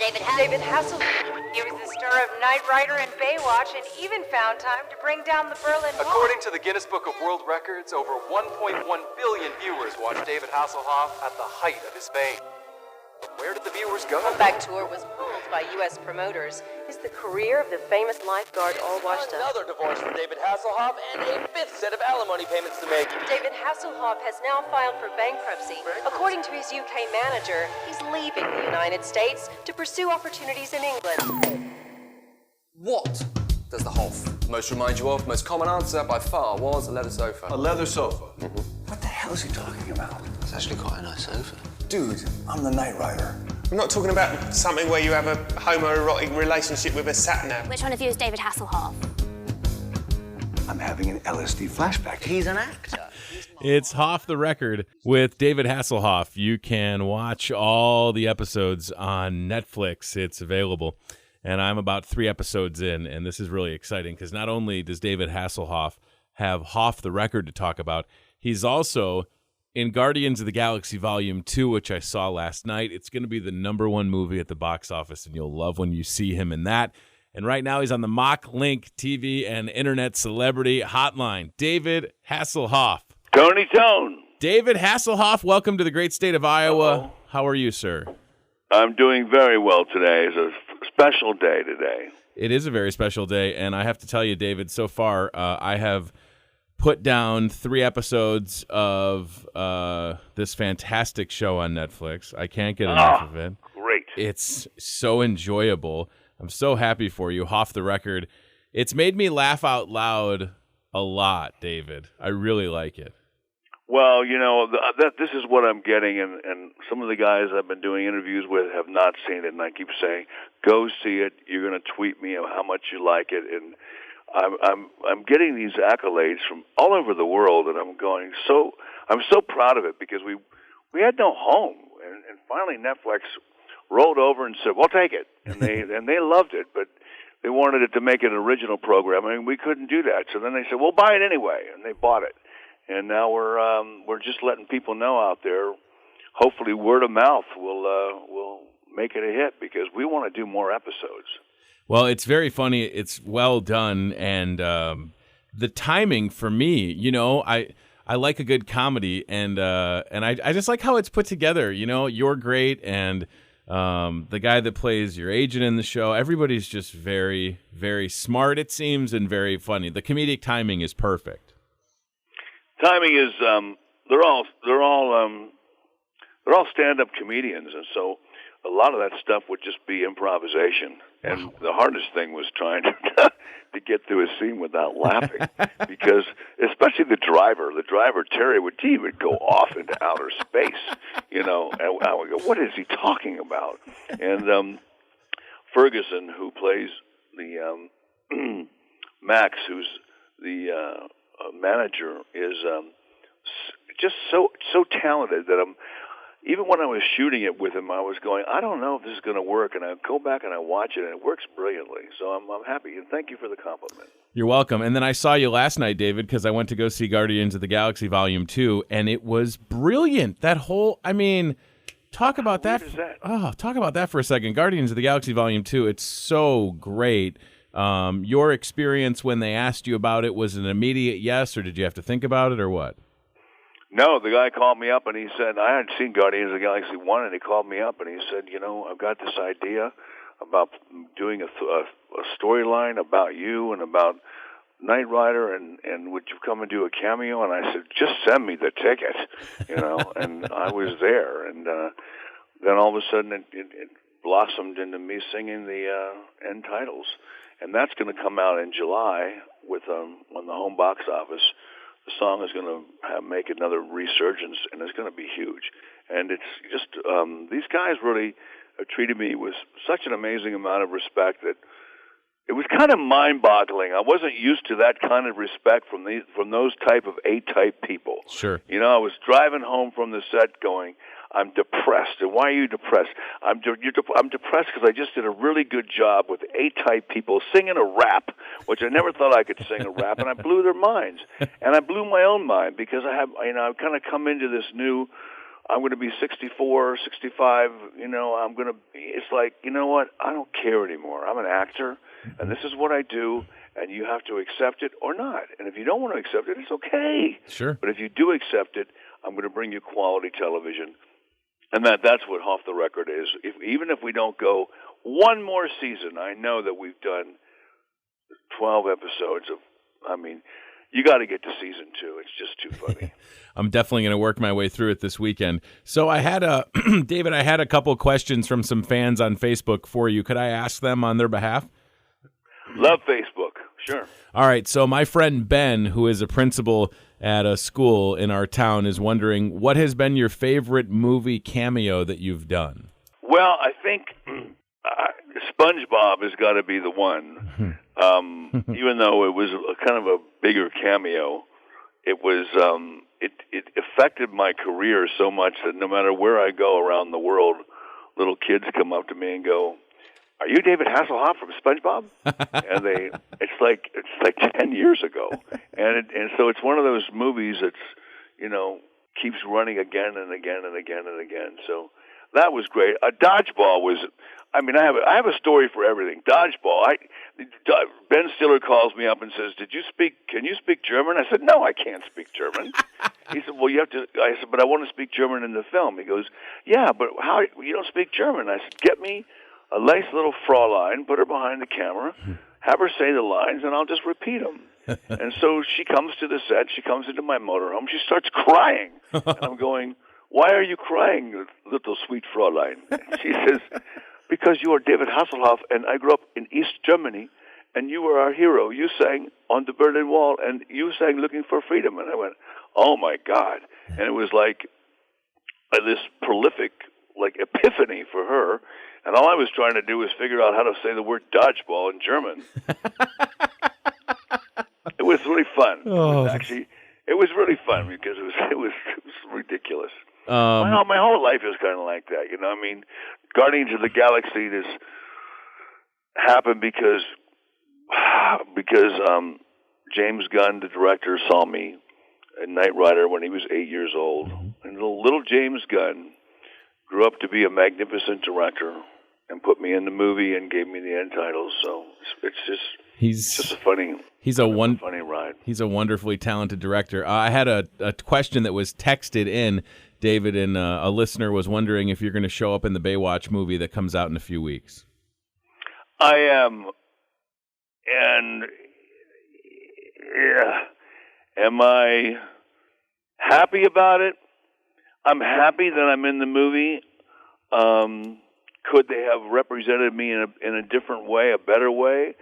David Hasselhoff. He was the star of Knight Rider and Baywatch and even found time to bring down the Berlin Wall. According to the Guinness Book of World Records, over 1.1 billion viewers watched David Hasselhoff at the height of his fame. But where did the viewers go? The comeback tour was pulled by U.S. promoters. Is the career of the famous lifeguard all washed up? Another divorce for David Hasselhoff and a fifth set of alimony payments to make. David Hasselhoff has now filed for bankruptcy. According to his UK manager, he's leaving the United States to pursue opportunities in England. What does the Hoff most remind you of? Most common answer by far was a leather sofa. A leather sofa? Mm-hmm. What the hell is he talking about? It's actually quite a nice sofa. Dude, I'm the Knight Rider. I'm not talking about something where you have a homoerotic relationship with a sat-nav. Which one of you is David Hasselhoff? I'm having an LSD flashback. He's an actor. It's Hoff the Record with David Hasselhoff. You can watch all the episodes on Netflix. It's available. And I'm about 3 episodes in, and this is really exciting because not only does David Hasselhoff have Hoff the Record to talk about, he's also in Guardians of the Galaxy Volume 2, which I saw last night. It's going to be the #1 movie at the box office, and you'll love when you see him in that. And right now he's on the Mock Link TV and Internet Celebrity Hotline. David Hasselhoff. Tony Tone. David Hasselhoff, welcome to the great state of Iowa. Uh-oh. How are you, sir? I'm doing very well today. It's a special day today. It is a very special day, and I have to tell you, David, so far I have put down 3 episodes of this fantastic show on Netflix. I can't get enough of it. Great. It's so enjoyable. I'm so happy for you. Hoff the Record. It's made me laugh out loud a lot, David. I really like it. Well, you know, this is what I'm getting, and some of the guys I've been doing interviews with have not seen it, and I keep saying, go see it. You're going to tweet me how much you like it, and I'm getting these accolades from all over the world, and I'm so proud of it because we had no home, and finally Netflix rolled over and said, "We'll take it," and they loved it, but they wanted it to make it an original program. I mean, we couldn't do that, so then they said, "We'll buy it anyway," and they bought it, and now we're just letting people know out there. Hopefully, word of mouth will make it a hit because we want to do more episodes. Well, it's very funny. It's well done, and the timing for me, you know, I like a good comedy, and I just like how it's put together. You know, you're great, and the guy that plays your agent in the show, everybody's just very, very smart, it seems, and very funny. The comedic timing is perfect. Timing is they're all stand-up comedians, and so a lot of that stuff would just be improvisation. And the hardest thing was trying to get through a scene without laughing, because especially the driver, Terry would go off into outer space, you know, and I would go, what is he talking about? And Ferguson, who plays the Max, who's the manager, is just so talented that even when I was shooting it with him, I was going, I don't know if this is going to work, and I go back and I watch it, and it works brilliantly. So I'm happy, and thank you for the compliment. You're welcome. And then I saw you last night, David, because I went to go see Guardians of the Galaxy Volume 2, and it was brilliant. That whole, I mean, talk about that. Talk about that for a second. Guardians of the Galaxy Volume 2, it's so great. Your experience when they asked you about it was an immediate yes, or did you have to think about it, or what? No, the guy called me up and he said, I hadn't seen Guardians of the Galaxy 1, and he called me up and he said, you know, I've got this idea about doing a storyline about you and about Knight Rider, and would you come and do a cameo? And I said, just send me the ticket, you know, and I was there. And then all of a sudden it blossomed into me singing the end titles. And that's going to come out in July with on the home box office. The song is going to make another resurgence, and it's going to be huge. And it's just these guys really treated me with such an amazing amount of respect that it was kind of mind-boggling. I wasn't used to that kind of respect from those type of A-type people. Sure. You know, I was driving home from the set going, I'm depressed. And why are you depressed? I'm depressed because I just did a really good job with A-type people singing a rap, which I never thought I could sing a rap, and I blew their minds. And I blew my own mind because I've kind of come into this new I'm going to be 64, 65, I'm going to be, it's like, you know what, I don't care anymore. I'm an actor, and this is what I do, and you have to accept it or not. And if you don't want to accept it, it's okay. Sure. But if you do accept it, I'm going to bring you quality television. And that's what Hoff the Record is. Even if we don't go one more season, I know that we've done 12 episodes of, you got to get to season 2. It's just too funny. I'm definitely going to work my way through it this weekend. So I had David, I had a couple questions from some fans on Facebook for you. Could I ask them on their behalf? Love Facebook. Sure. All right. So my friend Ben, who is a principal at a school in our town, is wondering, what has been your favorite movie cameo that you've done? Well, I think SpongeBob has got to be the one. Even though it was kind of a bigger cameo, it was it affected my career so much that no matter where I go around the world, little kids come up to me and go, "Are you David Hasselhoff from SpongeBob?" And it's like 10 years ago, and so it's one of those movies that's keeps running again and again and again and again. So that was great. Dodgeball was. I have a story for everything. Dodgeball. Ben Stiller calls me up and says, can you speak German? I said, no, I can't speak German. He said, well, you have to. I said, but I want to speak German in the film. He goes, yeah, but how, you don't speak German? I said, get me a nice little Fraulein, put her behind the camera, have her say the lines, and I'll just repeat them. And so she comes to the set, she comes into my motorhome, she starts crying. And I'm going, why are you crying, little sweet Fraulein? And she says, because you are David Hasselhoff, and I grew up in East Germany, and you were our hero. You sang on the Berlin Wall, and you sang Looking for Freedom. And I went, oh, my God. And it was like this prolific, epiphany for her. And all I was trying to do was figure out how to say the word dodgeball in German. It was really fun. Oh. It was really fun because it was ridiculous. My whole life is kind of like that, Guardians of the Galaxy has happened because James Gunn, the director, saw me at Knight Rider when he was 8 years old, and little James Gunn grew up to be a magnificent director and put me in the movie and gave me the end titles. So it's just a funny. Funny ride. He's a wonderfully talented director. I had a question that was texted in, David, and a listener was wondering if you're going to show up in the Baywatch movie that comes out in a few weeks. I am, and am I happy about it? I'm happy that I'm in the movie. Could they have represented me in a different way, a better way?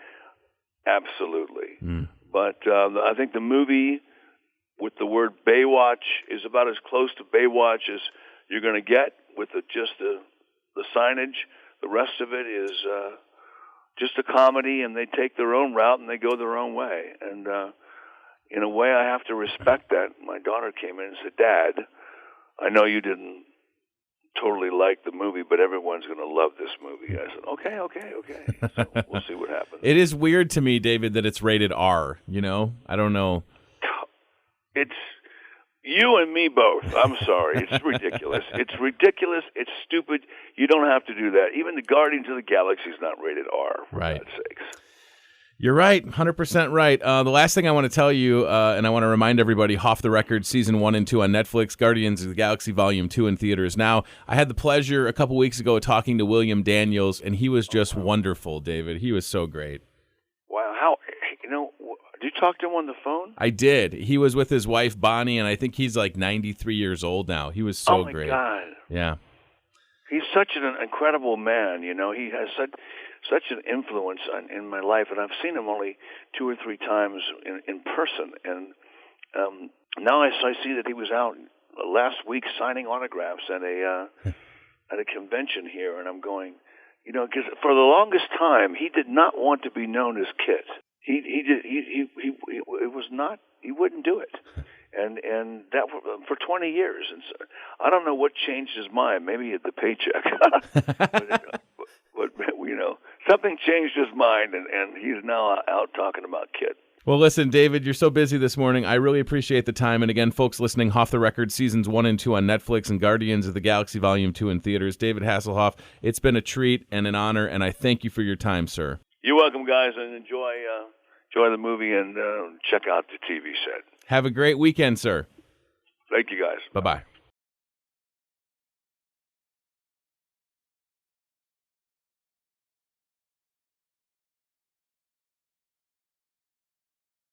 Absolutely. But I think the movie with the word Baywatch is about as close to Baywatch as you're going to get with just the signage. The rest of it is just a comedy, and they take their own route and they go their own way. And in a way, I have to respect that. My daughter came in and said, Dad, I know you didn't totally like the movie, but everyone's going to love this movie. I said, okay. So we'll see what happens. It is weird to me, David, that it's rated R, I don't know. It's you and me both. I'm sorry. It's ridiculous. It's ridiculous. It's stupid. You don't have to do that. Even the Guardians of the Galaxy is not rated R, for right. God's sakes. You're right, 100% right. The last thing I want to tell you, and I want to remind everybody, Hoff the Record, Season 1 and 2 on Netflix, Guardians of the Galaxy Volume 2 in theaters now. I had the pleasure a couple weeks ago talking to William Daniels, and he was just wonderful, David. He was so great. Wow, how, did you talk to him on the phone? I did. He was with his wife, Bonnie, and I think he's 93 years old now. He was so great. Oh, my God. Yeah. He's such an incredible man, He has such an influence in my life, and I've seen him only 2 or 3 times in person. And now I see that he was out last week signing autographs at a convention here, and I'm going, because for the longest time he did not want to be known as Kit. He wouldn't do it. And that for 20 years. And so, I don't know what changed his mind. Maybe the paycheck. but something changed his mind, and he's now out talking about Kit. Well, listen, David, you're so busy this morning. I really appreciate the time. And again, folks listening, Hoff the Record, seasons 1 and 2 on Netflix and Guardians of the Galaxy Volume 2 in theaters. David Hasselhoff, it's been a treat and an honor, and I thank you for your time, sir. You're welcome, guys, and enjoy the movie and check out the TV set. Have a great weekend, sir. Thank you, guys. Bye-bye.